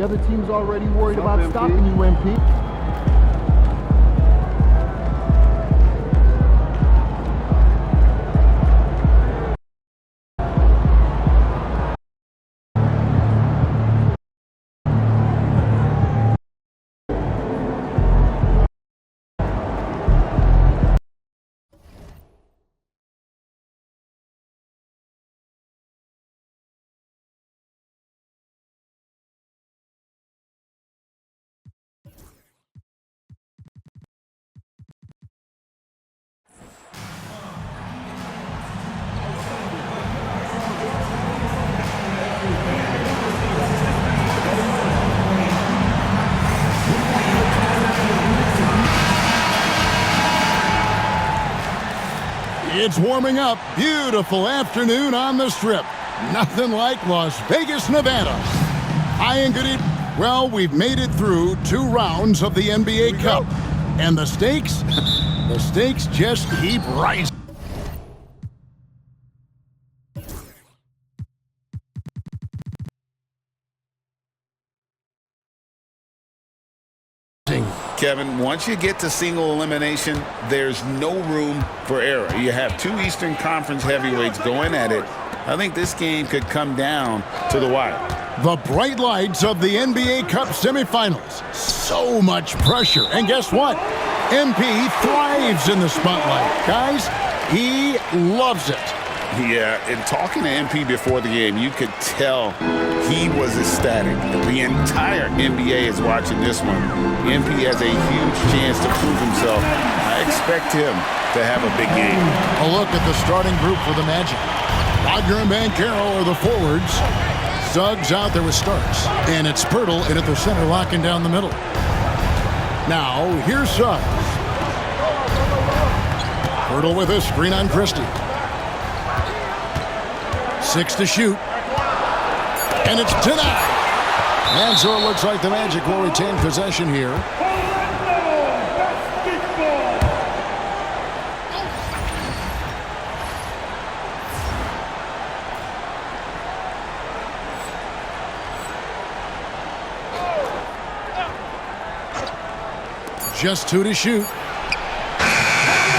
The other team's already worried about stopping you, MP. It's warming up. Beautiful afternoon on the Strip. Nothing like Las Vegas, Nevada. Hi and good evening. Well, we've made it through 2 rounds of the NBA Cup. And the stakes? The stakes just keep rising. Kevin, once you get to single elimination, there's no room for error. You have 2 Eastern Conference heavyweights going at it. I think this game could come down to the wire. The bright lights of the NBA Cup semifinals. So much pressure. And guess what? MP thrives in the spotlight. Guys, he loves it. Yeah, and talking to MP before the game, you could tell he was ecstatic. The entire NBA is watching this one. MP has a huge chance to prove himself. I expect him to have a big game. A look at the starting group for the Magic. Wagner and Banchero are the forwards. Suggs out there with Starks. And it's Pirtle in at the center, locking down the middle. Now, here's Suggs. Pirtle with a screen on Christie. 6 to shoot. And it's denied. And so it looks like the Magic will retain possession here. Just 2 to shoot.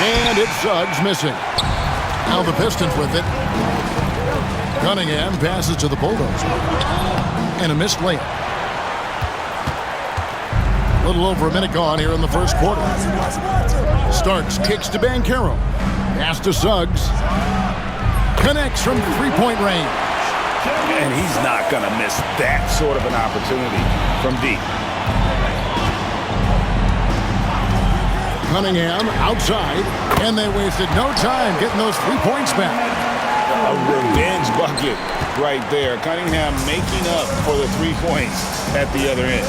And it's Suggs missing. Now the Pistons with it. Cunningham passes to the Bulldozer. And a missed layup. A little over a minute gone here in the first quarter. Starks kicks to Banchero. Pass to Suggs. Connects from three-point range. And he's not going to miss that sort of an opportunity from deep. Cunningham outside. And they wasted no time getting those 3 points back. A revenge bucket right there. Cunningham making up for the 3 points at the other end.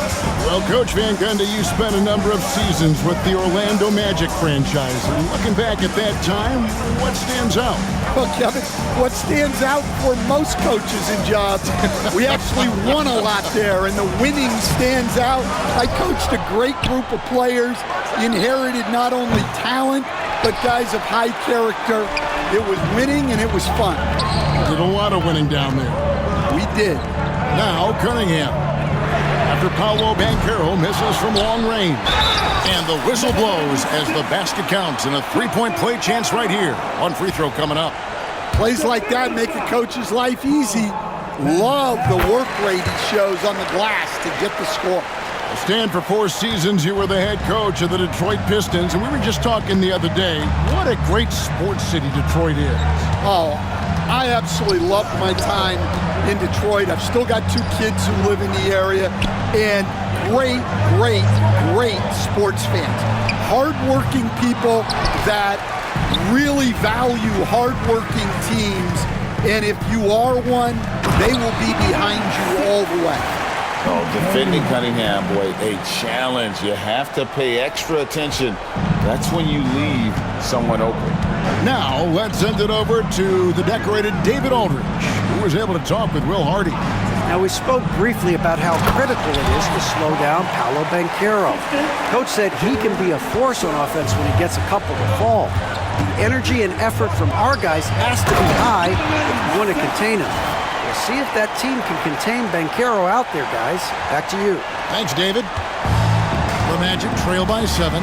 Well, Coach Van Gundy, you spent a number of seasons with the Orlando Magic franchise. And looking back at that time, what stands out? Well, Kevin, what stands out for most coaches and jobs, we actually won a lot there, and the winning stands out. I coached a great group of players, inherited not only talent, but guys of high character. It was winning, and it was fun. Did a lot of winning down there. We did. Now Cunningham. After Paolo Banchero misses from long range. And the whistle blows as the basket counts, and a 3-point play chance right here. 1 free throw coming up. Plays like that make a coach's life easy. Love the work rate he shows on the glass to get the score. Stan, for 4 seasons, you were the head coach of the Detroit Pistons, and we were just talking the other day, what a great sports city Detroit is. Oh, I absolutely loved my time in Detroit. I've still got 2 kids who live in the area, and great sports fans. Hard-working people that really value hard-working teams, and if you are one, they will be behind you all the way. Oh, defending Cunningham, boy, a challenge. You have to pay extra attention. That's when you leave someone open. Now, let's send it over to the decorated David Aldridge, who was able to talk with Will Hardy. Now, we spoke briefly about how critical it is to slow down Paolo Banchero. Coach said he can be a force on offense when he gets a couple to fall. The energy and effort from our guys has to be high if you want to contain him. See if that team can contain Banchero out there, guys. Back to you. Thanks, David. The Magic trail by 7.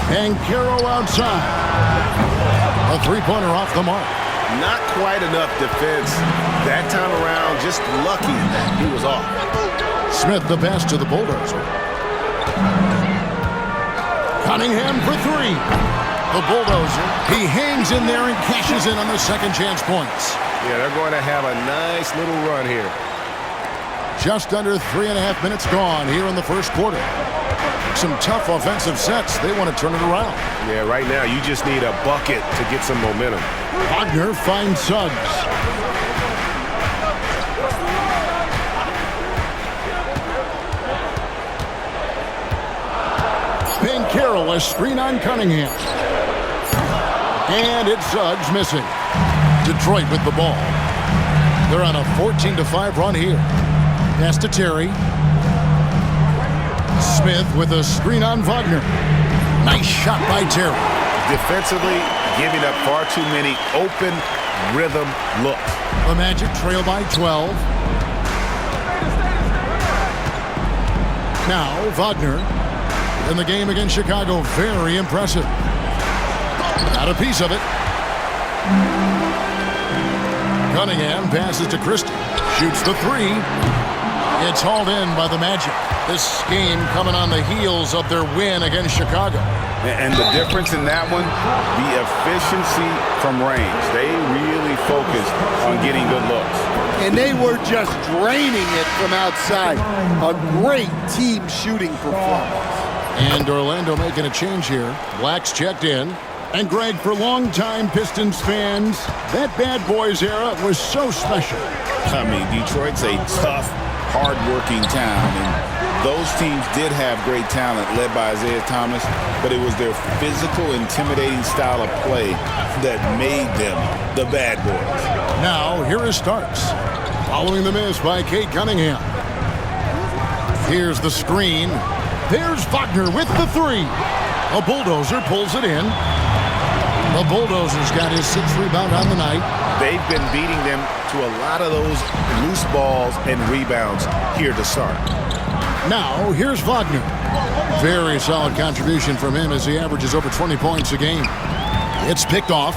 Banchero outside. A three-pointer off the mark. Not quite enough defense that time around. Just lucky he was off. Smith the pass to the Bulldozer. Cunningham for 3. The Bulldozer. He hangs in there and cashes in on the second chance points. Yeah, they're going to have a nice little run here. Just under 3.5 minutes gone here in the first quarter. Some tough offensive sets. They want to turn it around. Yeah, right now you just need a bucket to get some momentum. Wagner finds Suggs. Banchero, a screen on Cunningham. And it's Suggs missing. Detroit with the ball. They're on a 14-5 run here. Pass to Terry. Smith with a screen on Wagner. Nice shot by Terry. Defensively, giving up far too many open rhythm looks. The Magic trail by 12. Now Wagner in the game against Chicago. Very impressive. Got a piece of it. Cunningham passes to Christie. Shoots the 3. It's hauled in by the Magic. This game coming on the heels of their win against Chicago. And the difference in that one, the efficiency from range. They really focused on getting good looks. And they were just draining it from outside. A great team shooting performance. And Orlando making a change here. Black's checked in. And Greg, for longtime Pistons fans, that Bad Boys era was so special. I mean, Detroit's a tough, hard-working town, and those teams did have great talent led by Isaiah Thomas, but it was their physical, intimidating style of play that made them the Bad Boys. Now, here is Starks, following the miss by Cade Cunningham. Here's the screen. There's Wagner with the 3. A Bulldozer pulls it in. The Bulldozer's got his 6th rebound on the night. They've been beating them to a lot of those loose balls and rebounds here to start. Now, here's Wagner. Very solid contribution from him as he averages over 20 points a game. It's picked off.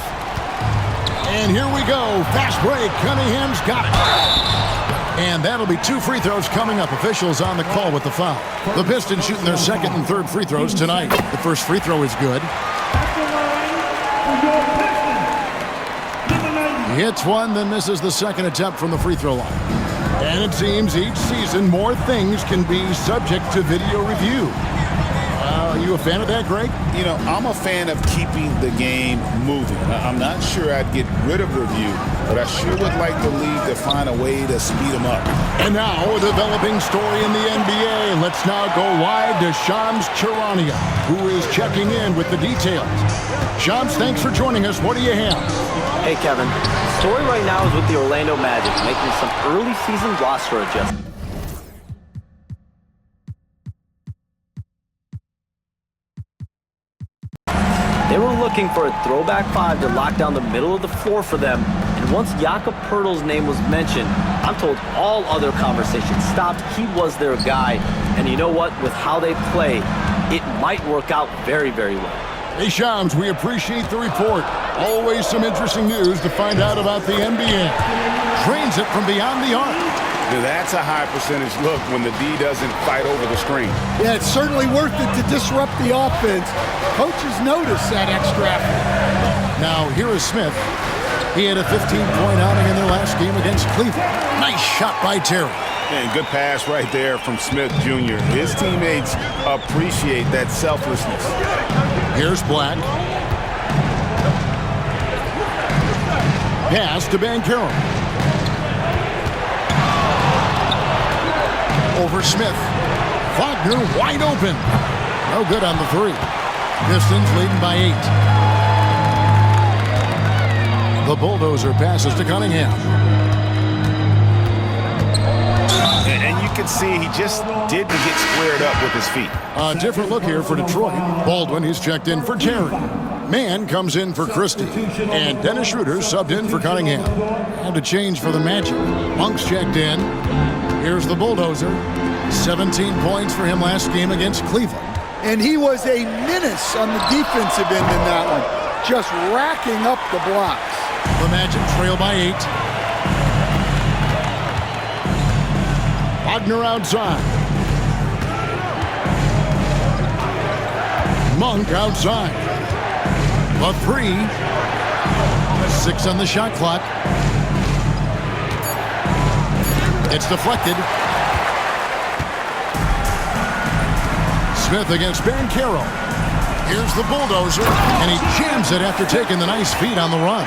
And here we go. Fast break. Cunningham's got it. And that'll be 2 free throws coming up. Officials on the call with the foul. The Pistons shooting their 2nd and 3rd free throws tonight. The first free throw is good. He hits one, then misses the 2nd attempt from the free throw line. And it seems each season more things can be subject to video review. Are you a fan of that, Greg? You know, I'm a fan of keeping the game moving. I'm not sure I'd get rid of review, but I sure would like the league to find a way to speed them up. And now, a developing story in the NBA. Let's now go wide to Shams Charania, who is checking in with the details. Shams, thanks for joining us. What do you have? Hey, Kevin. Story right now is with the Orlando Magic making some early season roster adjustments. They were looking for a throwback 5 to lock down the middle of the floor for them. And once Jakob Poeltl's name was mentioned, I'm told all other conversations stopped. He was their guy. And you know what? With how they play, it might work out very, very well. Hey, Shams, we appreciate the report. Always some interesting news to find out about the NBA. Drains it from beyond the arc. That's a high percentage look when the D doesn't fight over the screen. Yeah, it's certainly worth it to disrupt the offense. Coaches notice that extra effort. Now, here is Smith. He had a 15-point outing in their last game against Cleveland. Nice shot by Terry. And good pass right there from Smith Jr. His teammates appreciate that selflessness. Here's Black. Pass to Banchero. Over Smith. Wagner wide open. No good on the 3. Pistons leading by 8. The Bulldozer passes to Cunningham. And you can see he just didn't get squared up with his feet. A different look here for Detroit. Baldwin is checked in for Terry. Man comes in for Christie, and Dennis Schroeder subbed in for Cunningham. And a change for the Magic. Monk's checked in. Here's the Bulldozer. 17 points for him last game against Cleveland. And he was a menace on the defensive end in that one, just racking up the blocks. The Magic trail by 8. Wagner outside. Monk outside. A 3. 6 on the shot clock. It's deflected. Smith against Banchero. Here's the Bulldozer, and he jams it after taking the nice feed on the run.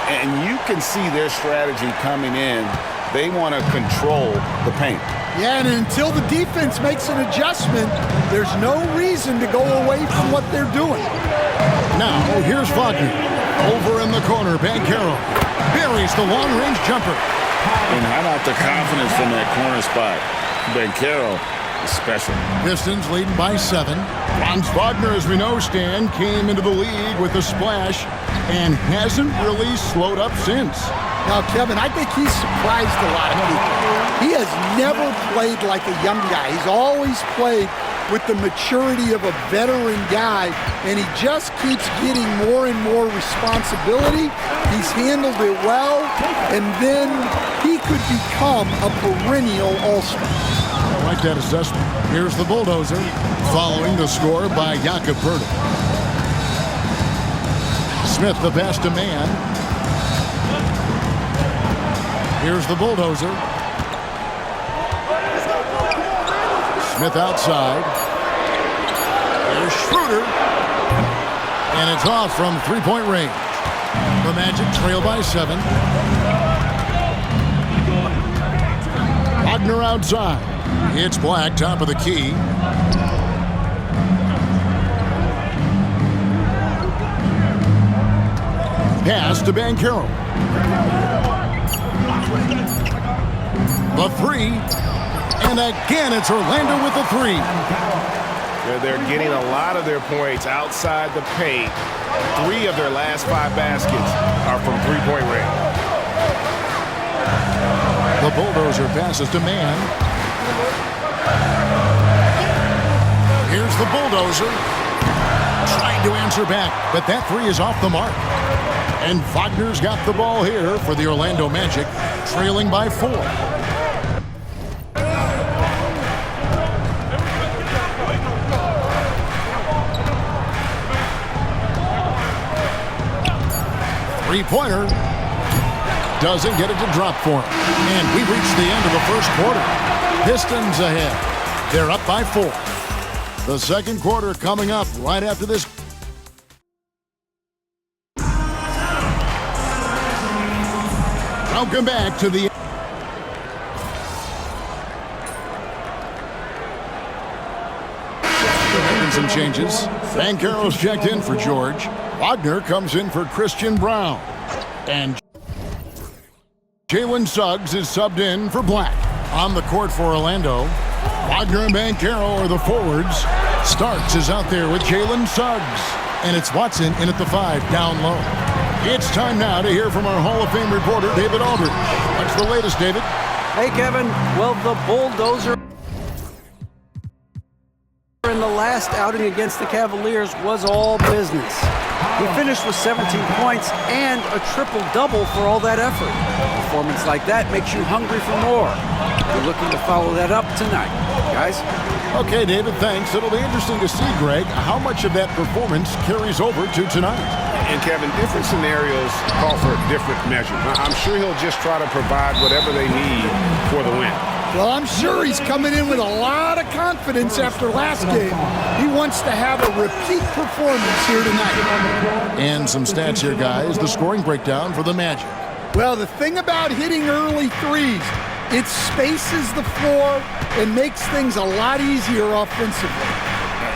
And you can see their strategy coming in. They want to control the paint. Yeah, and until the defense makes an adjustment, there's no reason to go away from what they're doing. Now, here's Wagner. Over in the corner, Banchero buries the long-range jumper. And how about the confidence from that corner spot? Banchero is special. Pistons leading by 7. Franz Wagner, as we know, Stan, came into the league with a splash and hasn't really slowed up since. Now, Kevin, I think he's surprised a lot of people. He has never played like a young guy. He's always played with the maturity of a veteran guy, and he just keeps getting more and more responsibility. He's handled it well, and then he could become a perennial all-star. I like that assessment. Here's the Bulldozer, following the score by Jakob Poeltl. Smith the pass to Man. Here's the Bulldozer. Smith outside. There's Schroeder. And it's off from three-point range. The Magic trail by 7. Wagner outside. It's Black, top of the key. Pass to Banchero. The 3. And again, it's Orlando with the 3. They're getting a lot of their points outside the paint. 3 of their last 5 baskets are from three-point range. The Bulldozer passes to Man. Here's the Bulldozer. Trying to answer back, but that 3 is off the mark. And Wagner's got the ball here for the Orlando Magic, trailing by 4. Three-pointer doesn't get it to drop for him. And we reached the end of the first quarter. Pistons ahead. They're up by 4. The second quarter coming up right after this. Welcome back to the... Some changes. Banchero's checked in for George. Wagner comes in for Christian Braun. And Jalen Suggs is subbed in for Black. On the court for Orlando, Wagner and Banchero are the forwards. Starks is out there with Jalen Suggs. And it's Watson in at the 5, down low. It's time now to hear from our Hall of Fame reporter, David Aldridge. What's the latest, David? Hey, Kevin. Well, the Bulldozer in the last outing against the Cavaliers was all business. He finished with 17 points and a triple-double for all that effort. A performance like that makes you hungry for more. We're looking to follow that up tonight, guys. Okay, David, thanks. It'll be interesting to see, Greg, how much of that performance carries over to tonight. And Kevin, different scenarios call for different measures. I'm sure he'll just try to provide whatever they need for the win. Well, I'm sure he's coming in with a lot of confidence after last game. He wants to have a repeat performance here tonight. And some stats here, guys. The scoring breakdown for the Magic. Well, the thing about hitting early threes, it spaces the floor and makes things a lot easier offensively.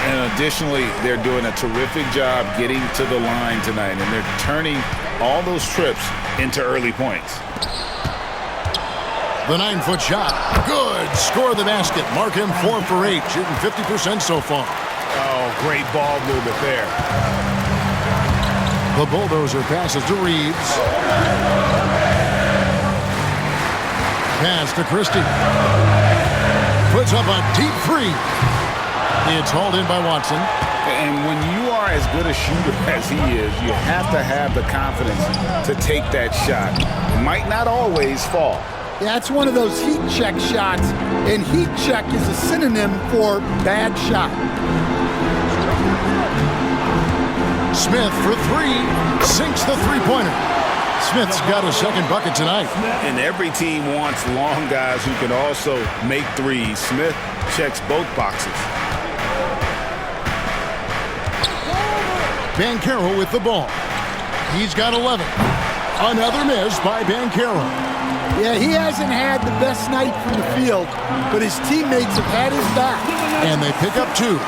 And additionally, they're doing a terrific job getting to the line tonight, and they're turning all those trips into early points. The 9-foot shot. Good. Score the basket. Mark him 4 for 8, shooting 50% so far. Oh, Great ball movement there. The Bulldozer passes to Reeves. Pass to Christie. Puts up a deep three. It's hauled in by Watson. And when you are as good a shooter as he is, you have to have the confidence to take that shot. It might not always fall. Yeah, it's one of those heat check shots, and heat check is a synonym for bad shot. Smith for three. Sinks the three-pointer. Smith's got a second bucket tonight. And every team wants long guys who can also make threes. Smith checks both boxes. Banchero with the ball. He's got 11. Another miss by Banchero. Yeah, he hasn't had the best night from the field, but his teammates have had his back. And they pick up 2.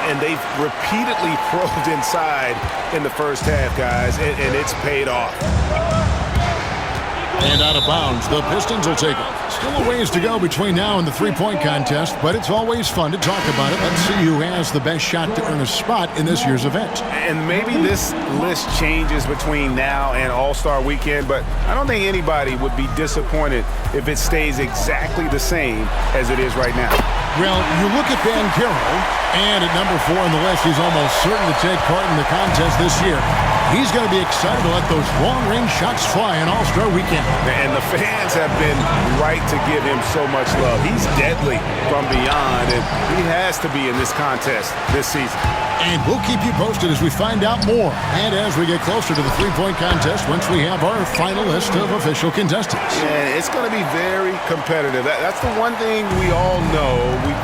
And they've repeatedly probed inside in the first half, guys, and it's paid off. And out of bounds, the Pistons will take it. Still a ways to go between now and the three-point contest, but it's always fun to talk about it. Let's see who has the best shot to earn a spot in this year's event. And maybe this list changes between now and All-Star Weekend, but I don't think anybody would be disappointed if it stays exactly the same as it is right now. Well, you look at Banchero, and at number 4 on the list, he's almost certain to take part in the contest this year. He's going to be excited to let those long-range shots fly on All-Star Weekend. And the fans have been right to give him so much love. He's deadly from beyond, and he has to be in this contest this season. And we'll keep you posted as we find out more. And as we get closer to the three-point contest, once we have our final list of official contestants. And it's going to be very competitive. That's the one thing we all know.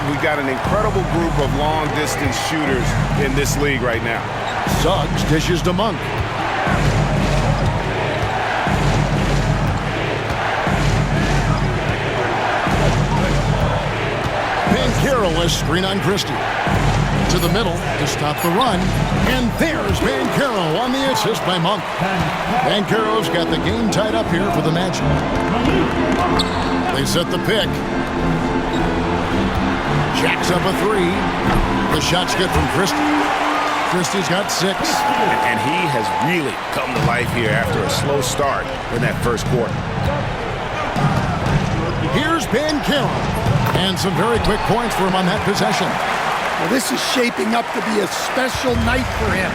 We got an incredible group of long-distance shooters in this league right now. Suggs dishes to Monk. Banchero, screen on Christie. To the middle to stop the run. And there's Banchero on the assist by Monk. Banchero's got the game tied up here for the Magic. They set the pick. Jacks up a 3. The shot's good from Christie. Christie's got 6. And he has really come to life here after a slow start in that first quarter. Here's Banchero. And some very quick points for him on that possession. Well, this is shaping up to be a special night for him.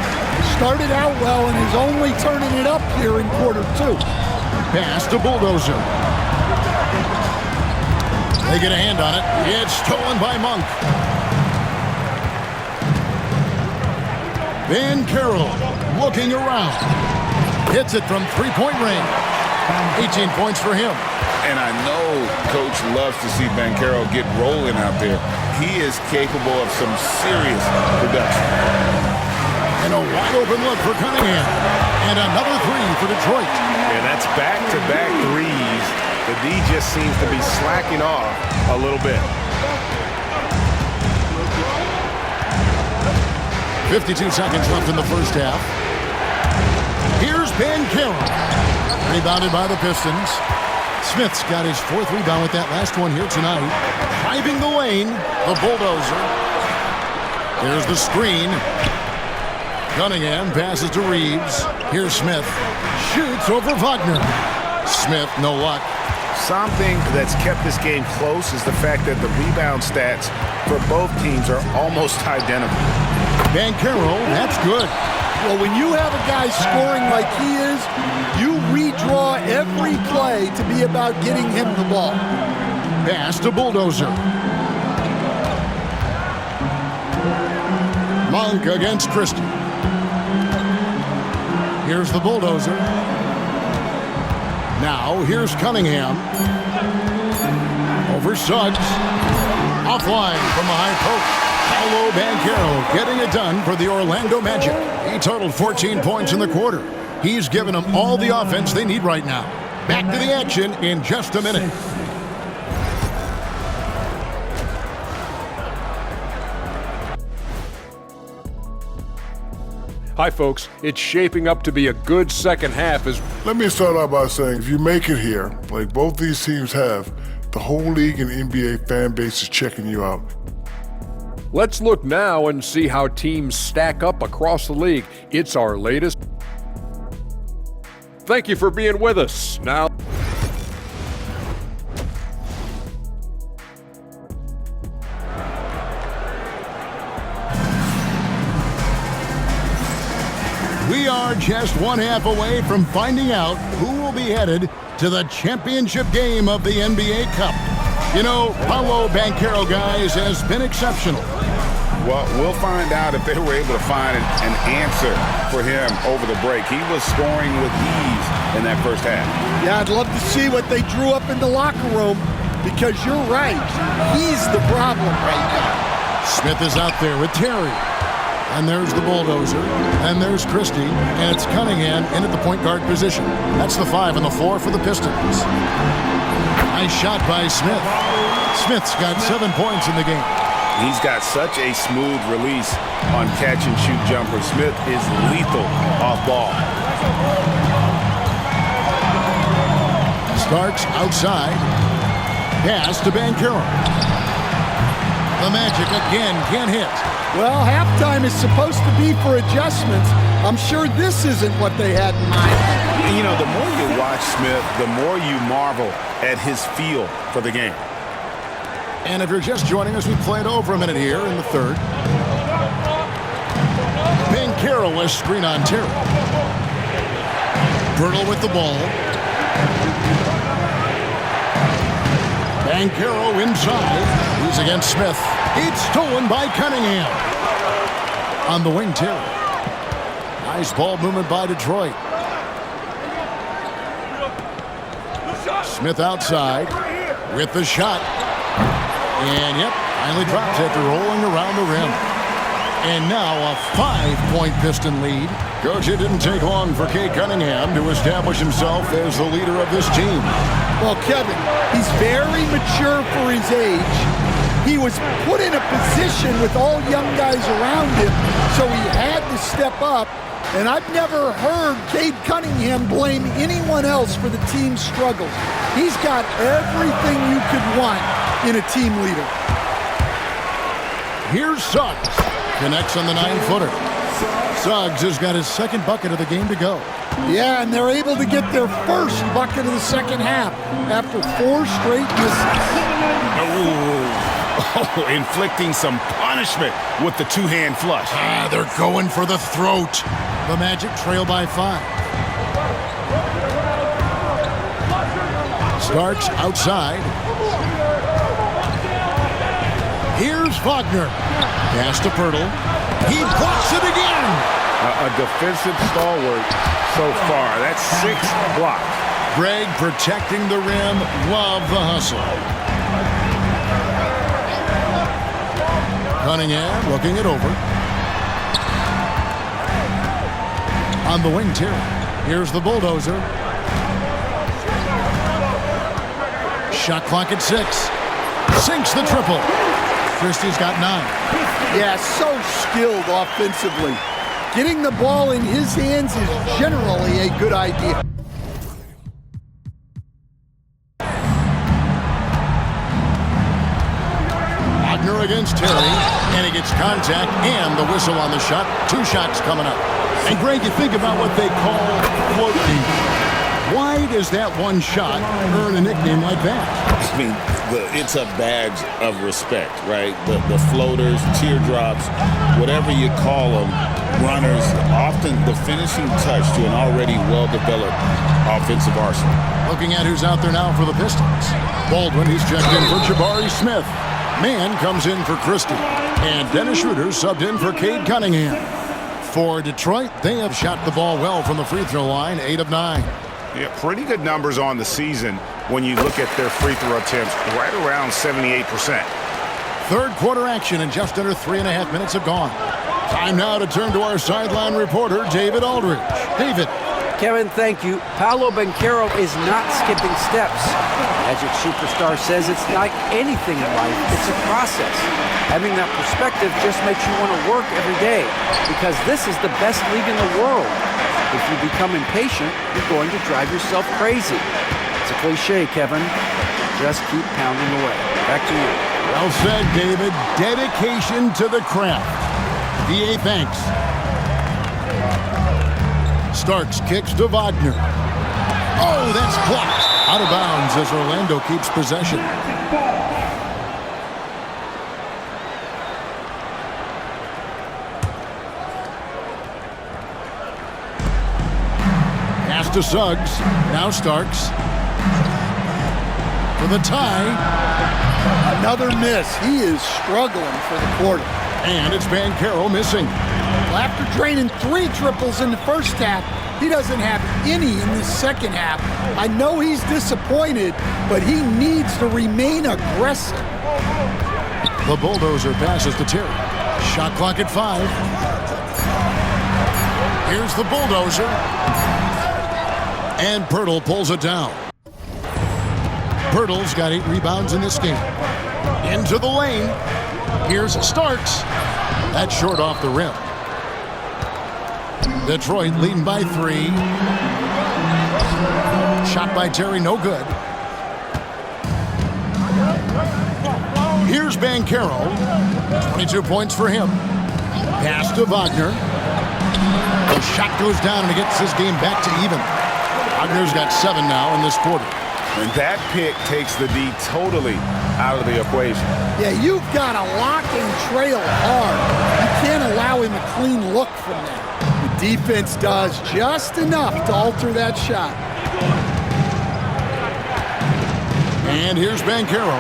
Started out well and is only turning it up here in quarter 2. Pass to Bulldozer. They get a hand on it. It's stolen by Monk. Banchero looking around. Hits it from three-point range. 18 points for him. And I know Coach loves to see Banchero get rolling out there. He is capable of some serious production. And a wide-open look for Cunningham. And another 3 for Detroit. And that's back-to-back threes. The D just seems to be slacking off a little bit. 52 seconds left in the first half. Here's Banchero. Rebounded by the Pistons. Smith's got his 4th rebound with that last one here tonight. Driving the lane, the Bulldozer. There's the screen. Cunningham passes to Reeves. Here's Smith. Shoots over Wagner. Smith, no luck. Something that's kept this game close is the fact that the rebound stats for both teams are almost identical. Banchero, that's good. Well, when you have a guy scoring like he is, you redraw every play to be about getting him the ball. Pass to Bulldozer. Monk against Christie. Here's the Bulldozer. Now, here's Cunningham. Over Suggs. Offline from the high post. Paolo Banchero getting it done for the Orlando Magic. He totaled 14 points in the quarter. He's given them all the offense they need right now. Back to the action in just a minute. Hi, folks. It's shaping up to be a good second half as... Let me start out by saying, if you make it here, like both these teams have, the whole league and NBA fan base is checking you out. Let's look now and see how teams stack up across the league. It's our latest. Thank you for being with us. Now, we are just one half away from finding out who will be headed to the championship game of the NBA Cup. You know, Paolo Banchero, guys, has been exceptional. Well, we'll find out if they were able to find an answer for him over the break. He was scoring with ease in that first half. Yeah, I'd love to see what they drew up in the locker room, because you're right. He's the problem right now. Smith is out there with Terry. And there's the bulldozer. And there's Christie. And it's Cunningham in at the point guard position. That's the 5 on the floor for the Pistons. Nice shot by Smith. Smith's got 7 points in the game. He's got such a smooth release on catch-and-shoot jumper. Smith is lethal off ball. Starks outside. Pass to Banchero. The Magic again can't hit. Well, halftime is supposed to be for adjustments. I'm sure this isn't what they had in mind. You know, the more you watch Smith, the more you marvel at his feel for the game. And if you're just joining us, we played over a minute here in the third. Banchero was screen on Terry. Birtle with the ball. Banchero inside. He's against Smith. It's stolen by Cunningham. On the wing, Terry. Nice ball movement by Detroit. Smith outside with the shot. And, yep, finally dropped after rolling around the rim. And now a 5-point Piston lead. Coach, it didn't take long for Cade Cunningham to establish himself as the leader of this team. Well, Kevin, he's very mature for his age. He was put in a position with all young guys around him, so he had to step up. And I've never heard Cade Cunningham blame anyone else for the team's struggles. He's got everything you could want in a team leader. Here's Suggs. Connects on the 9-footer. Suggs has got his second bucket of the game to go. Yeah, and they're able to get their first bucket of the second half after 4 straight misses. Oh, inflicting some punishment with the two-hand flush. They're going for the throat. The Magic trail by 5. Starks outside. Here's Wagner. Pass to Pirtle. He blocks it again. A defensive stalwart so far. That's 6 blocks. Greg protecting the rim. Love the hustle. Cunningham looking it over. On the wing, Terry. Here's the bulldozer. Shot clock at 6. Sinks the triple. Christie's got 9. Yeah, so skilled offensively. Getting the ball in his hands is generally a good idea. Wagner against Terry, and he gets contact and the whistle on the shot. 2 shots coming up. And Greg, you think about what they call floating. Why does that one shot earn a nickname like that? I mean, it's a badge of respect, right? The floaters, teardrops, whatever you call them, runners, often the finishing touch to an already well-developed offensive arsenal. Looking at who's out there now for the Pistons. Baldwin, he's checked in for Jabari Smith. Mann comes in for Christie. And Dennis Schroeder subbed in for Cade Cunningham. For Detroit, they have shot the ball well from the free throw line, 8 of 9. Yeah, pretty good numbers on the season when you look at their free throw attempts, right around 78%. Third quarter action, and just under 3.5 minutes have gone. Time now to turn to our sideline reporter, David Aldridge. David. Kevin, thank you. Paolo Banchero is not skipping steps. Magic Superstar says it's like anything in life. It's a process. Having that perspective just makes you want to work every day, because this is the best league in the world. If you become impatient, you're going to drive yourself crazy. It's a cliche, Kevin. Just keep pounding away. Back to you. Well said, David. Dedication to the craft. VA thanks. Starks kicks to Wagner. Oh, that's blocked. Out of bounds as Orlando keeps possession. Pass to Suggs. Now Starks. For the tie. Another miss. He is struggling for the quarter. And it's Banchero missing. Well, after draining 3 triples in the first half, he doesn't have any in the second half. I know he's disappointed, but he needs to remain aggressive. The bulldozer passes to Terry. Shot clock at 5. Here's the bulldozer. And Pirtle pulls it down. Pirtle's got 8 rebounds in this game. Into the lane. Here's Starks. That's short off the rim. Detroit leading by 3. Shot by Terry, no good. Here's Banchero. 22 points for him. Pass to Wagner. The shot goes down and he gets his game back to even. Wagner's got 7 now in this quarter. And that pick takes the D totally out of the equation. Yeah, you've got to lock and trail hard. You can't allow him a clean look from that. The defense does just enough to alter that shot. And here's Banchero.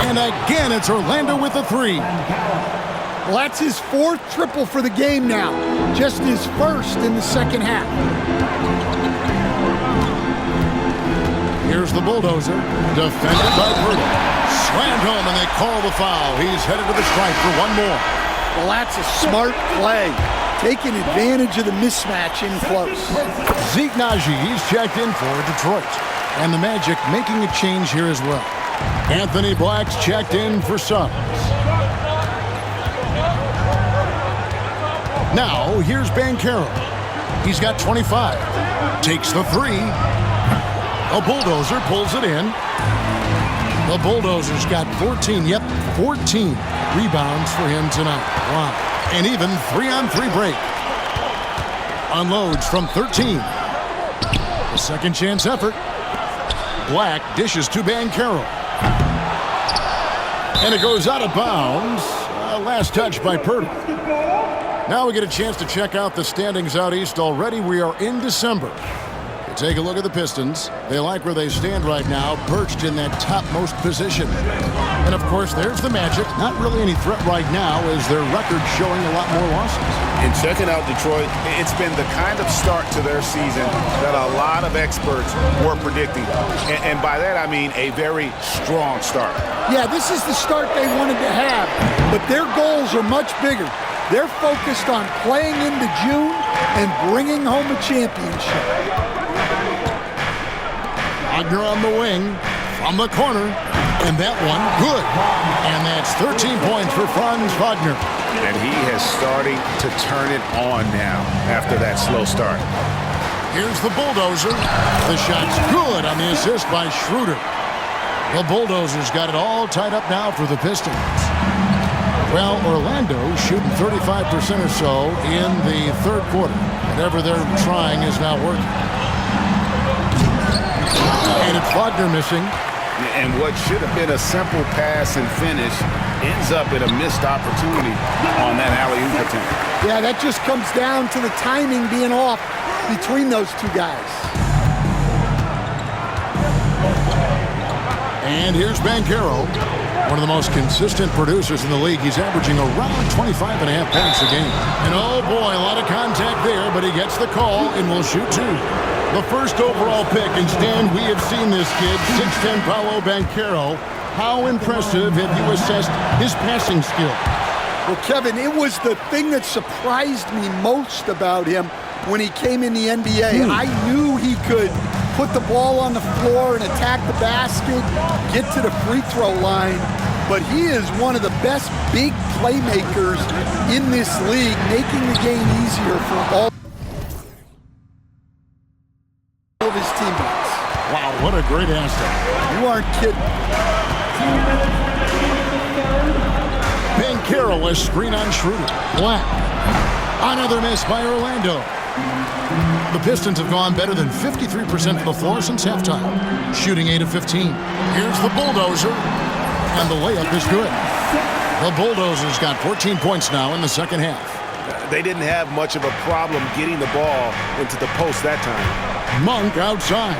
And again, it's Orlando with a 3. Well, that's his 4th triple for the game now. Just his 1st in the second half. Here's the bulldozer. Defended by Pirtle. Slammed home and they call the foul. He's headed to the stripe for 1 more. Well, that's a smart play. Taking advantage of the mismatch in close. Zeke Naji, he's checked in for Detroit. And the Magic making a change here as well. Anthony Black's checked in for Suggs. Now, here's Banchero. He's got 25. Takes the 3. A bulldozer pulls it in. The bulldozer's got 14. Yep, 14 rebounds for him tonight. Wow. And even 3-on-3 break. Unloads from 13. A second chance effort. Black dishes to Banchero. And it goes out of bounds. Last touch by Pirtle. Now we get a chance to check out the standings out east already. We are in December. Take a look at the Pistons. They like where they stand right now, perched in that topmost position. And of course, there's the Magic. Not really any threat right now as their record showing a lot more losses. And checking out Detroit, it's been the kind of start to their season that a lot of experts were predicting. And by that, I mean a very strong start. Yeah, this is the start they wanted to have, but their goals are much bigger. They're focused on playing into June and bringing home a championship. Wagner on the wing, from the corner, and that one, good. And that's 13 points for Franz Wagner. And he is starting to turn it on now after that slow start. Here's the bulldozer. The shot's good on the assist by Schroeder. The bulldozer's got it all tied up now for the Pistons. Well, Orlando shooting 35% or so in the 3rd quarter. Whatever they're trying is not working. And it's Wagner missing. And what should have been a simple pass and finish ends up in a missed opportunity on that alley-oop attempt. Yeah, that just comes down to the timing being off between those 2 guys. And here's Banchero, one of the most consistent producers in the league. He's averaging around 25.5 points a game. And oh boy, a lot of contact there, but he gets the call and will shoot 2. The first overall pick, and Stan, we have seen this kid, 6'10" Paolo Banchero. How impressive have you assessed his passing skill? Well, Kevin, it was the thing that surprised me most about him when he came in the NBA. I knew he could put the ball on the floor and attack the basket, get to the free throw line, but he is one of the best big playmakers in this league, making the game easier for all of his teammates. Wow, what a great asset. You aren't kidding. Carroll screen on Schroeder. Black. Another miss by Orlando. The Pistons have gone better than 53% of the floor since halftime, shooting 8 of 15. Here's the bulldozer, and the layup is good. The Bulldozers got 14 points now in the second half. They didn't have much of a problem getting the ball into the post that time. Monk outside.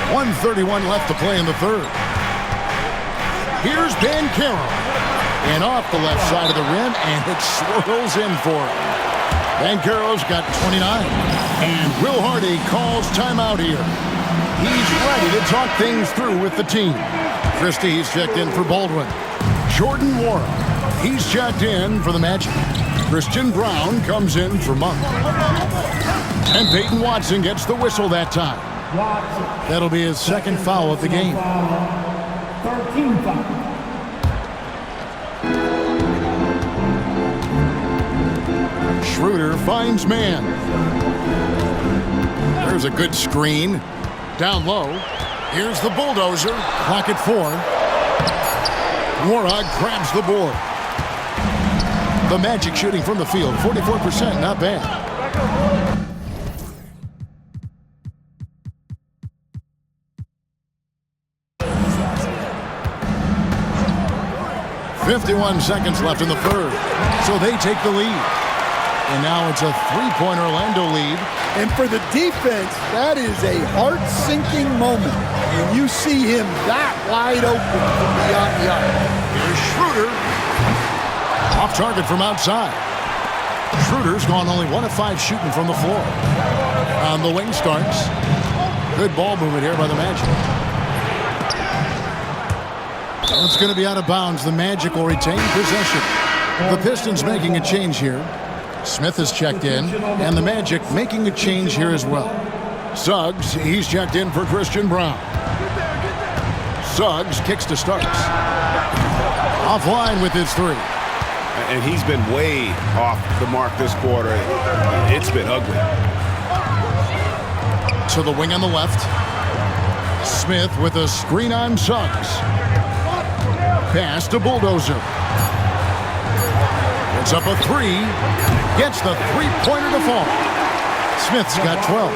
.131 left to play in the third. Here's Banchero. And off the left side of the rim, and it swirls in for him. Banchero's got 29. And Will Hardy calls timeout here. He's ready to talk things through with the team. Christie's checked in for Baldwin. Jordan Nwora, he's checked in for the Magic. Christian Brown comes in for Monk. And Peyton Watson gets the whistle that time. That'll be his second foul of the game. 13 foul. Schroeder finds man. There's a good screen. Down low. Here's the bulldozer. Clock at 4. Nwora grabs the board. The Magic shooting from the field. 44%, not bad. .51 seconds left in the third. So they take the lead. And now it's a three-point Orlando lead. And for the defense, that is a heart-sinking moment when you see him that wide open from beyond the arc. Here's Schroeder. Off target from outside. Schroeder's gone only 1 of 5 shooting from the floor. On the wing starts. Good ball movement here by the Magic. It's going to be out of bounds. The Magic will retain possession. The Pistons making a change here. Smith is checked in, and the Magic making a change here as well. Suggs, he's checked in for Christian Brown. Suggs kicks to Starks. Offline with his three. And he's been way off the mark this quarter. It's been ugly. To the wing on the left. Smith with a screen on Suggs. Pass to Bulldozer. It's up a 3. Gets the three-pointer to fall. Smith's got 12.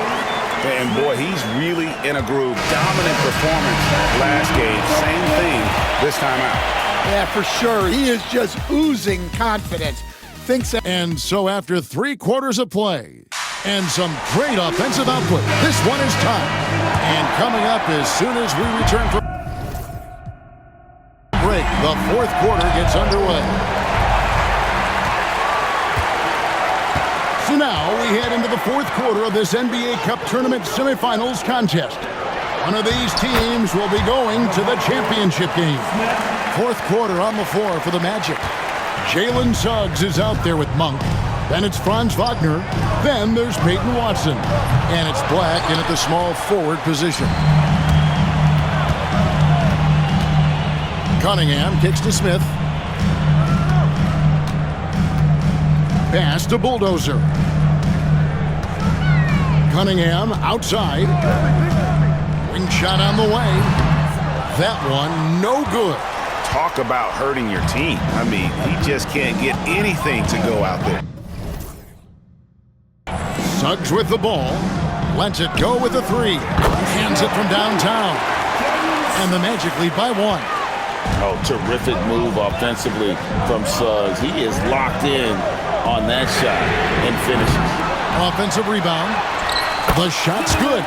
And boy, he's really in a groove. Dominant performance last game. Same thing this time out. Yeah, for sure. He is just oozing confidence. And so after 3 quarters of play and some great offensive output, this one is tied. And coming up as soon as we return from break, the fourth quarter gets underway. So now we head into the fourth quarter of this NBA Cup Tournament semifinals contest. One of these teams will be going to the championship game. Fourth quarter on the floor for the Magic. Jalen Suggs is out there with Monk. Then it's Franz Wagner. Then there's Peyton Watson. And it's Black in at the small forward position. Cunningham kicks to Smith. Pass to Bulldozer. Cunningham outside. Wing shot on the way. That one no good. Talk about hurting your team. I mean, he just can't get anything to go out there. Suggs with the ball. Lets it go with the 3. Hands it from downtown. And the Magic lead by 1. Oh, terrific move offensively from Suggs. He is locked in on that shot and finishes. Offensive rebound. The shot's good.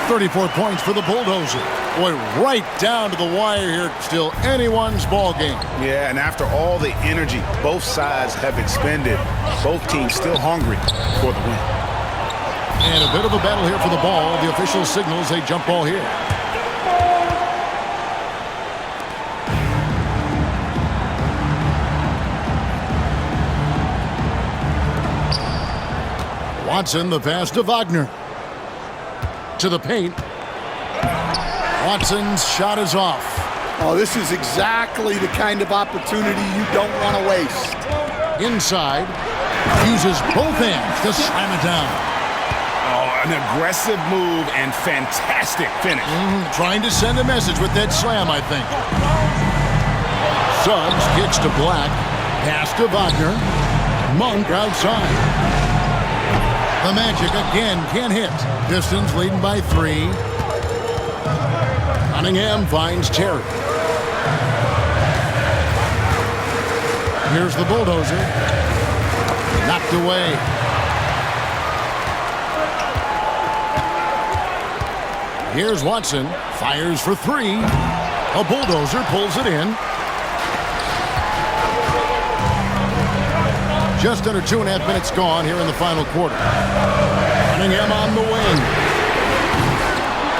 34 points for the Bulldozer. Boy, right down to the wire here. Still anyone's ball game. Yeah, and after all the energy both sides have expended, both teams still hungry for the win. And a bit of a battle here for the ball. The official signals a jump ball here. Watson, the pass to Wagner. To the paint. Watson's shot is off. Oh, this is exactly the kind of opportunity you don't want to waste. Inside. Uses both hands to slam it down. Oh, An aggressive move and fantastic finish. Trying to send a message with that slam, I think. Suggs kicks to Black. Pass to Wagner. Monk outside. The Magic again can't hit. Pistons leading by 3. Cunningham finds Terry. Here's the bulldozer. Knocked away. Here's Watson. Fires for 3. A bulldozer pulls it in. Just under 2.5 minutes gone here in the final quarter. Cunningham on the wing.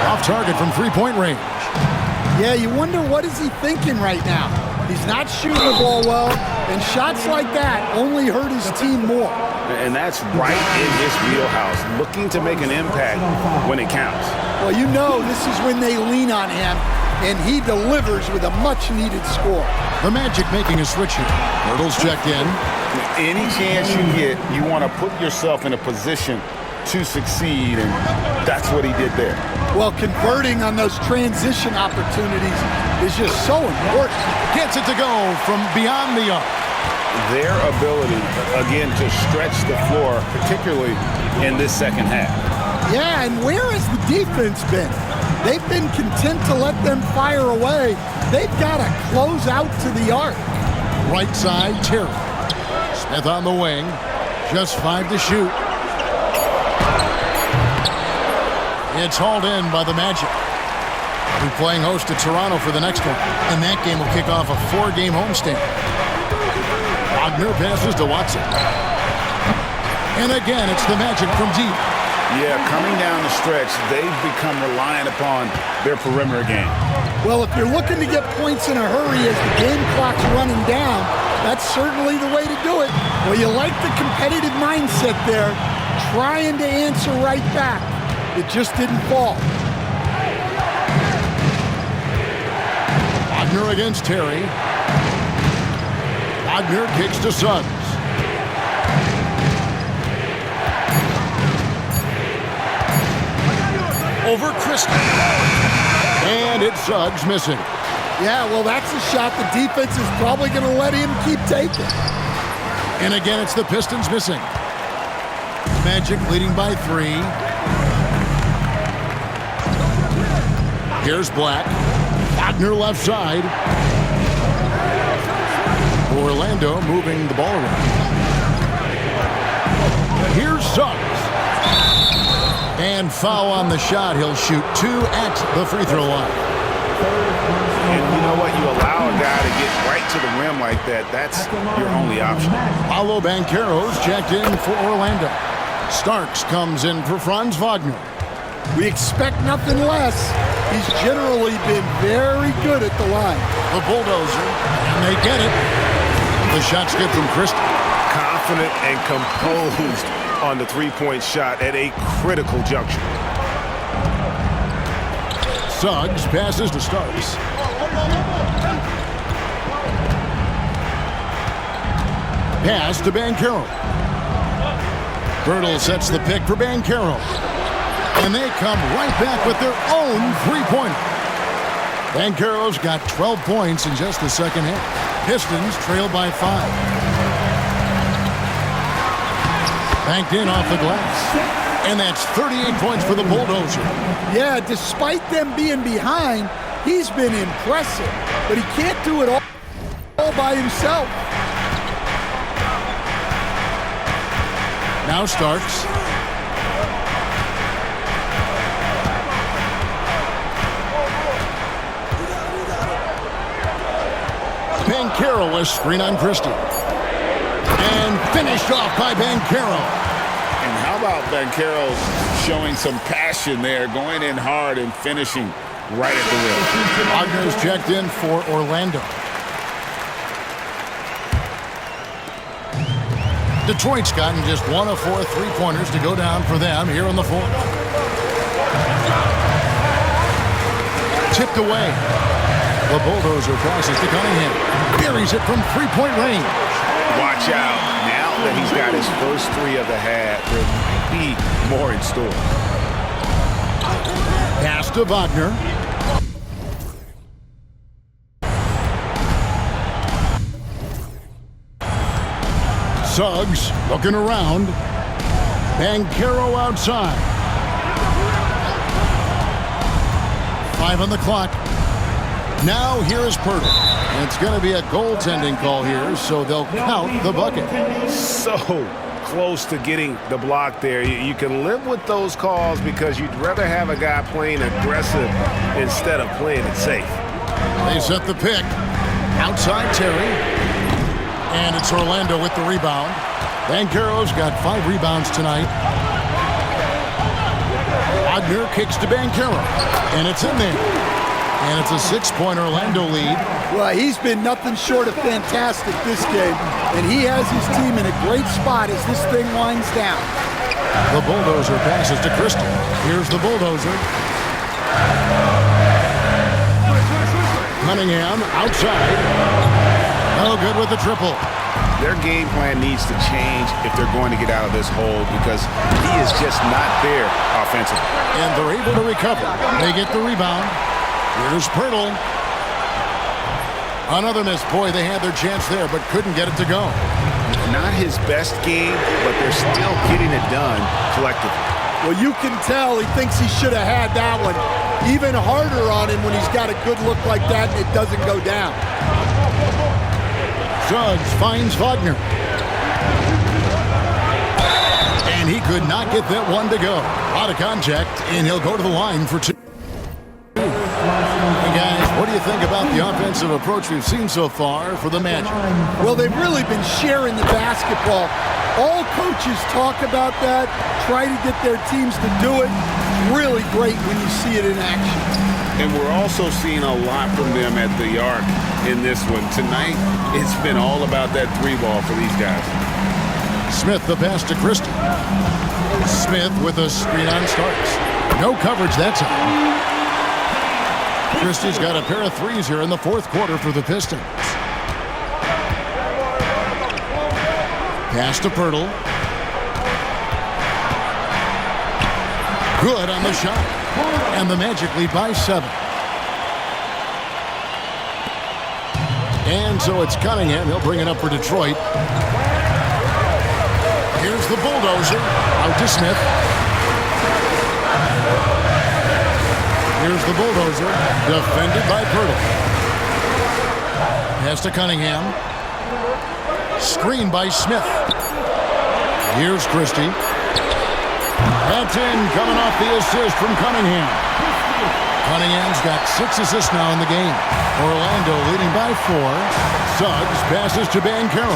Off target from three-point range. Yeah, you wonder what is he thinking right now. He's not shooting the ball well, and shots like that only hurt his team more. And that's right in his wheelhouse, looking to make an impact when it counts. Well, you know this is when they lean on him, and he delivers with a much-needed score. The Magic making a switch here. Hurdles checked in. Any chance you get, you want to put yourself in a position to succeed, and that's what he did there. Well, converting on those transition opportunities is just so important. Gets it to go from beyond the arc. Their ability, again, to stretch the floor, particularly in this second half. Yeah, and where has the defense been? They've been content to let them fire away. They've got to close out to the arc. Right side, Terry. Smith on the wing. Just 5 to shoot. It's hauled in by the Magic. We'll be playing host to Toronto for the next one. And that game will kick off a 4-game homestand. Wagner passes to Watson. And again, it's the Magic from deep. Yeah, coming down the stretch, they've become reliant upon their perimeter game. Well, if you're looking to get points in a hurry as the game clock's running down, that's certainly the way to do it. Well, you like the competitive mindset there, trying to answer right back. It just didn't fall. Wagner against Terry. Wagner kicks to Suggs. Over Christie. And it's Suggs missing. Yeah, well, that's a shot the defense is probably going to let him keep taking. And again, it's the Pistons missing. Magic leading by 3. Here's Black. Wagner left side. Orlando moving the ball around. Here's Suggs. And foul on the shot. He'll shoot 2 at the free throw line. And you know what? You allow a guy to get right to the rim like that. That's your only option. Paolo Banchero's checked in for Orlando. Starks comes in for Franz Wagner. We expect nothing less. He's generally been very good at the line. The bulldozer, and they get it. The shot's good from Christie. Confident and composed on the three-point shot at a critical juncture. Suggs passes to Starks. Pass to Banchero. Birtle sets the pick for Banchero. And they come right back with their own three-pointer. Banchero's got 12 points in just the second half. Pistons trail by 5. Banked in off the glass. And that's 38 points for the bulldozer. Yeah, despite them being behind, he's been impressive. But he can't do it all by himself. Now Starks. Banchero, a screen on Christie. And finished off by Banchero. And how about Banchero showing some passion there, going in hard and finishing right at the rim. Wagner's checked in for Orlando. Detroit's gotten just 1 of 4 three-pointers to go down for them here in the fourth. Tipped away. The bulldozer passes to Cunningham. Buries it from three-point range. Watch out. Now that he's got his first 3 of the half, there might be more in store. Pass to Wagner. Suggs looking around. Banchero outside. 5 on the clock. Now here is Poeltl. It's going to be a goaltending call here, so they'll count the bucket. So close to getting the block there. You can live with those calls because you'd rather have a guy playing aggressive instead of playing it safe. They set the pick. Outside Terry. And it's Orlando with the rebound. Banchero's got 5 rebounds tonight. Wagner kicks to Banchero. And it's in there. And it's a 6-point Orlando lead. Well, he's been nothing short of fantastic this game. And he has his team in a great spot as this thing winds down. The bulldozer passes to Christie. Here's the bulldozer. Cunningham outside. No good with the triple. Their game plan needs to change if they're going to get out of this hole because he is just not there offensively. And they're able to recover. They get the rebound. Here's Poeltl. Another miss. Boy, they had their chance there, but couldn't get it to go. Not his best game, but they're still getting it done collectively. Well, you can tell he thinks he should have had that one. Even harder on him when he's got a good look like that and it doesn't go down. Suggs finds Wagner. And he could not get that one to go. Out of contact, and he'll go to the line for 2. Hey guys, what do you think about the offensive approach we've seen so far for the Magic? Well, they've really been sharing the basketball. All coaches talk about that, try to get their teams to do it. Really great when you see it in action. And we're also seeing a lot from them at the arc in this one. Tonight, it's been all about that 3-ball for these guys. Smith the pass to Christie. Smith with a screen on starts. No coverage that time. Christie's got a pair of threes here in the fourth quarter for the Pistons. Pass to Poeltl. Good on the shot. And the Magic lead by 7. And so it's Cunningham. He'll bring it up for Detroit. Here's the bulldozer. Out to Smith. Here's the bulldozer. Defended by Poeltl. Pass to Cunningham. Screen by Smith. Here's Christie. That's in, coming off the assist from Cunningham. Cunningham's got 6 assists now in the game. Orlando leading by 4. Suggs passes to Banchero.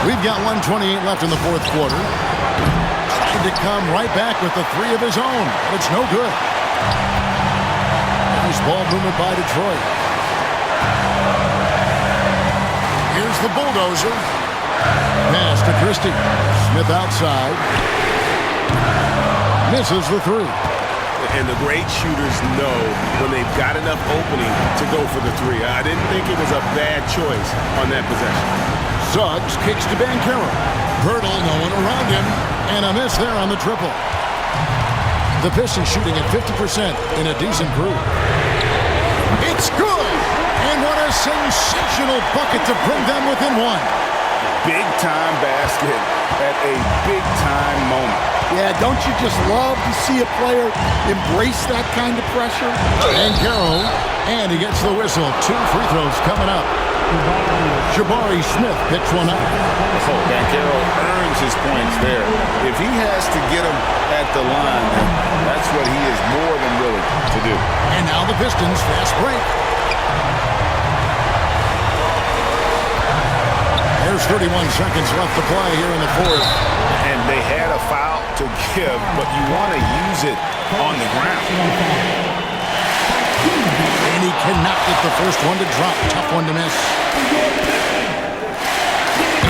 We've got 1:28 left in the fourth quarter. Trying to come right back with the 3 of his own. But it's no good. Nice ball movement by Detroit. Here's the bulldozer. Pass to Christie. Smith outside. Misses the 3. And the great shooters know when they've got enough opening to go for the 3. I didn't think it was a bad choice on that possession. Suggs kicks to Banchero. Poeltl, no one around him. And a miss there on the triple. The Pistons shooting at 50% in a decent group. It's good! And what a sensational bucket to bring them within 1. Big-time basket at a big-time moment. Yeah, don't you just love to see a player embrace that kind of pressure? Banchero, and he gets the whistle. 2 free throws coming up. Jabari Smith picks one up. So Banchero earns his points there. If he has to get them at the line, that's what he is more than willing to do. And now the Pistons fast break. There's 31 seconds left to play here in the fourth. And they had a foul to give, but you want to use it on the ground. And he cannot get the first one to drop. Tough one to miss.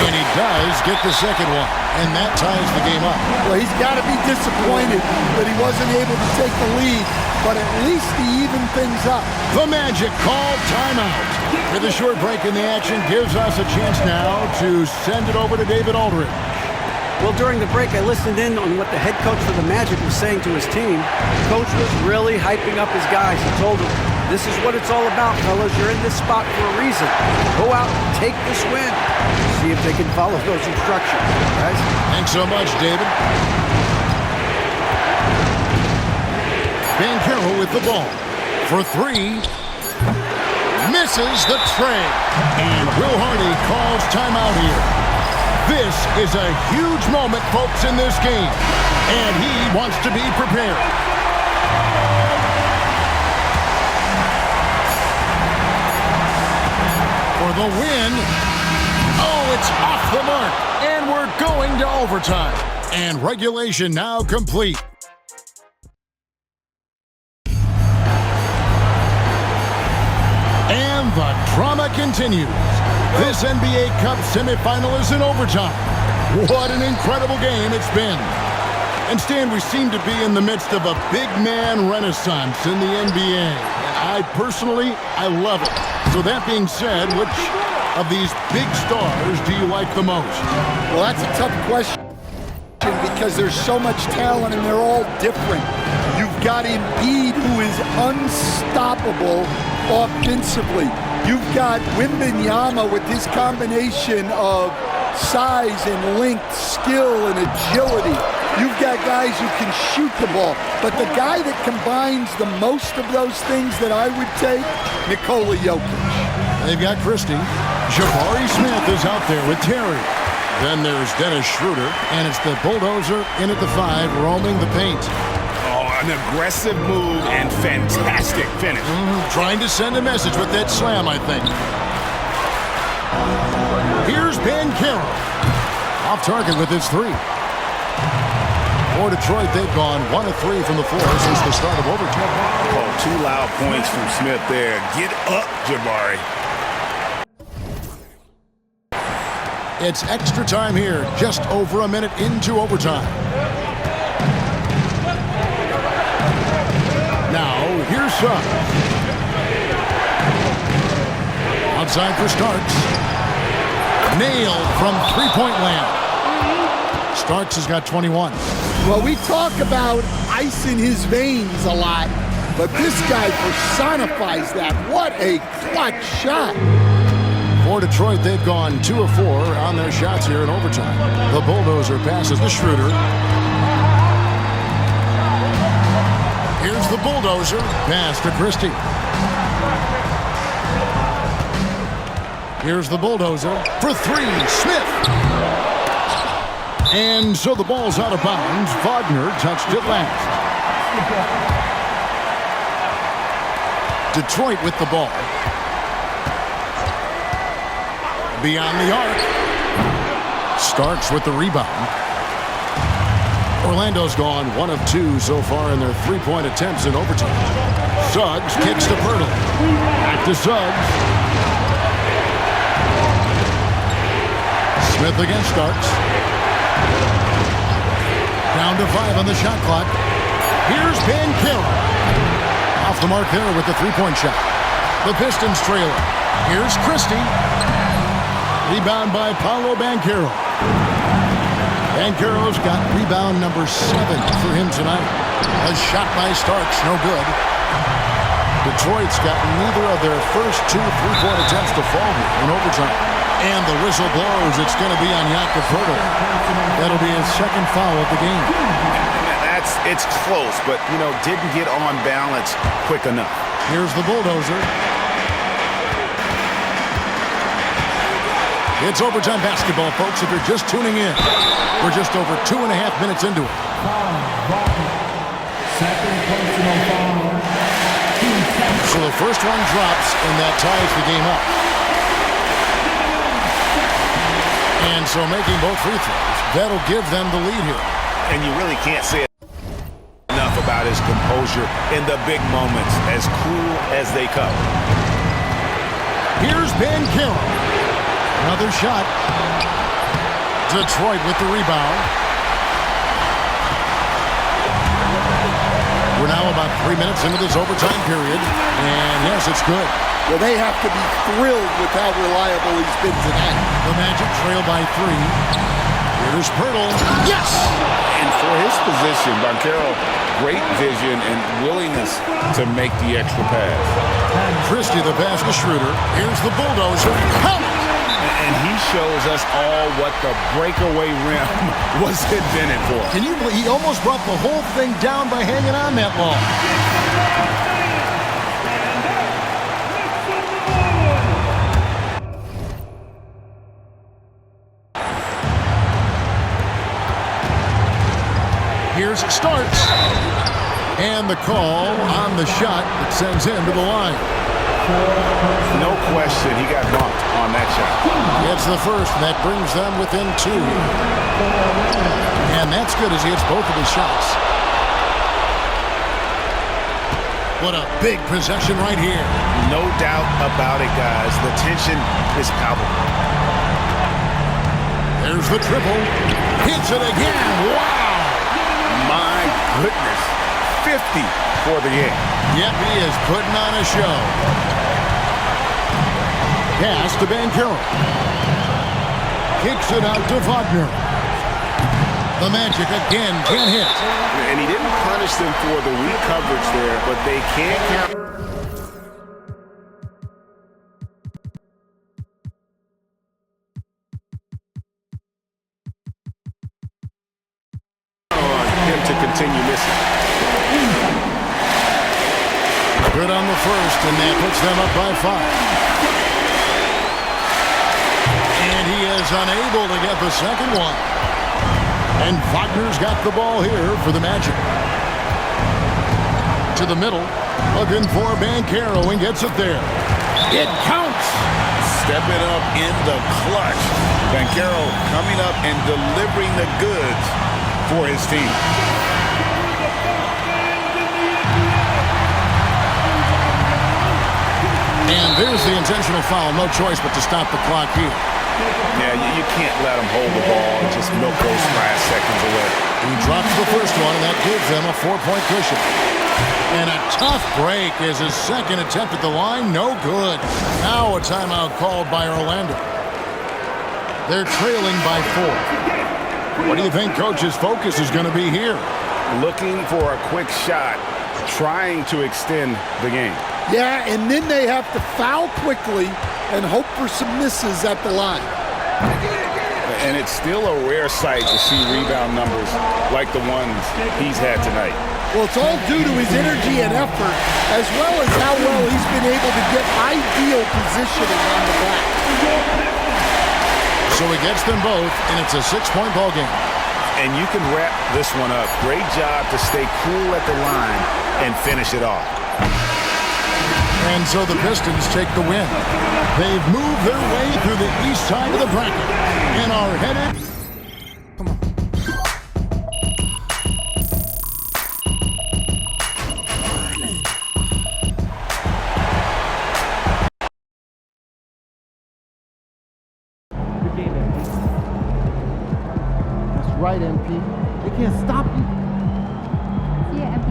And he does get the second one. And that ties the game up. Well, he's got to be disappointed that he wasn't able to take the lead, but at least he evened things up. The Magic called timeout. With a short break in the action gives us a chance now to send it over to David Aldridge. Well, during the break, I listened in on what the head coach for the Magic was saying to his team. Coach was really hyping up his guys. He told them, this is what it's all about, fellas. You're in this spot for a reason. Go out and take this win. See if they can follow those instructions, guys. Thanks so much, David. Banchero with the ball for three. Misses the tray. And Will Hardy calls timeout here. This is a huge moment, folks, in this game. And he wants to be prepared. For the win. Oh, it's off the mark. And we're going to overtime. And regulation now complete. And the drama continues. This NBA Cup semifinal is in overtime. What an incredible game it's been. And Stan, we seem to be in the midst of a big man renaissance in the NBA. And I love it. So that being said, which of these big stars do you like the most? Well, that's a tough question because there's so much talent and they're all different. You've got Embiid, who is unstoppable offensively. You've got Wembanyama with his combination of size and length, skill and agility. You've got guys who can shoot the ball. But the guy that combines the most of those things that I would take, Nikola Jokic. They've got Christie. Jabari Smith is out there with Terry. Then there's Dennis Schroeder, and it's the bulldozer in at the 5, roaming the paint. An aggressive move and fantastic finish. Trying to send a message with that slam, I think. Here's Banchero. Off target with his 3. For Detroit, they've gone 1 of 3 from the floor since the start of overtime. Oh, 2 loud points from Smith there. Get up, Jabari. It's extra time here, just over a minute into overtime. Now, here's Suggs. Outside for Starks. Nailed from three-point land. Starks has got 21. Well, we talk about ice in his veins a lot, but this guy personifies that. What a clutch shot. For Detroit, they've gone 2 of 4 on their shots here in overtime. The bulldozer passes to Schroeder. Here's the bulldozer. Pass to Christie. Here's the bulldozer for 3. Smith. And so the ball's out of bounds. Wagner touched it last. Detroit with the ball. Beyond the arc. Starks with the rebound. Orlando's gone 1 of 2 so far in their 3-point attempts in overtime. Suggs kicks to Pirtle. Back to Suggs. Smith against Starks. Down to 5 on the shot clock. Here's Banchero. Off the mark there with the 3-point shot. The Pistons trail it. Here's Christie. Rebound by Paolo Banchero. Banchero's got rebound number 7 for him tonight. A shot by Starks, no good. Detroit's got neither of their first 2 3-point attempts to fall here in overtime. And the whistle blows. It's going to be on Jakob Poeltl. That'll be his 2nd foul of the game. It's close, but, didn't get on balance quick enough. Here's the bulldozer. It's overtime basketball, folks, if you're just tuning in. We're just over 2.5 minutes into it. So the first one drops, and that ties the game up. And so making both free throws, that'll give them the lead here. And you really can't say enough about his composure in the big moments, as cool as they come. Here's Banchero. Another shot. Detroit with the rebound. We're now about 3 minutes into this overtime period. And yes, it's good. Well, they have to be thrilled with how reliable he's been tonight. The Magic trail by 3. Here's Pirtle. Yes! And for his position, Banchero, great vision and willingness to make the extra pass. Christie, the pass to Schroeder. Here's the bulldozer. And he shows us all what the breakaway rim was invented for. Can you believe he almost brought the whole thing down by hanging on that long? Here's Starks. And the call on the shot that sends him to the line. No question, he got bumped on that shot. Gets the first, and that brings them within 2. And that's good as he hits both of his shots. What a big possession right here. No doubt about it, guys. The tension is palpable. There's the triple. Hits it again. Wow! My goodness. 50 for the game. Yep, he is putting on a show. Pass to Banchero. Kicks it out to Wagner. The Magic again can't hit. And he didn't punish them for the weak coverage there, but they can't count. On him to continue missing. Good on the first, and that puts them up by 5. And he is unable to get the second one. And Wagner's got the ball here for the Magic. To the middle, looking for Banchero and gets it there. It counts! Stepping up in the clutch. Banchero coming up and delivering the goods for his team. And there's the intentional foul. No choice but to stop the clock here. Yeah, you can't let him hold the ball and just milk those last seconds away. He drops the first one, and that gives them a 4-point cushion. And a tough break is his second attempt at the line. No good. Now a timeout called by Orlando. They're trailing by 4. What do you think Coach's focus is going to be here? Looking for a quick shot, trying to extend the game. Yeah, and then they have to foul quickly and hope for some misses at the line. And it's still a rare sight to see rebound numbers like the ones he's had tonight. Well, it's all due to his energy and effort, as well as how well he's been able to get ideal positioning on the back. So he gets them both, and it's a 6-point ball game. And you can wrap this one up. Great job to stay cool at the line and finish it off. And so the Pistons take the win. They've moved their way through the east side of the bracket and are headed... Come on. Good game, MP. That's right, MP. They can't stop you. Yeah, MP.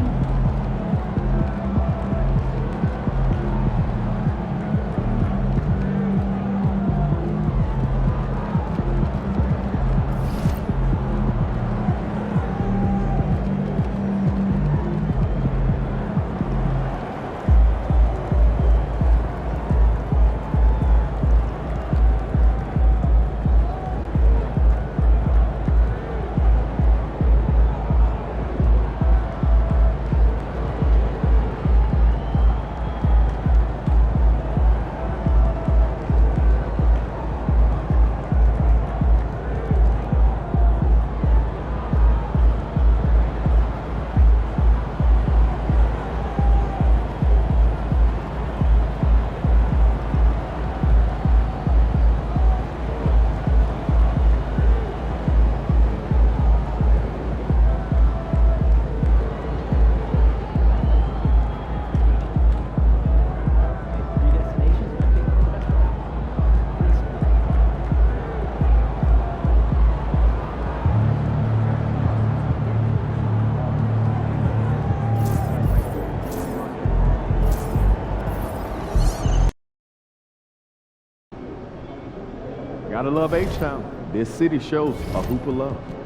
Gotta love H-Town. This city shows a hoop of love.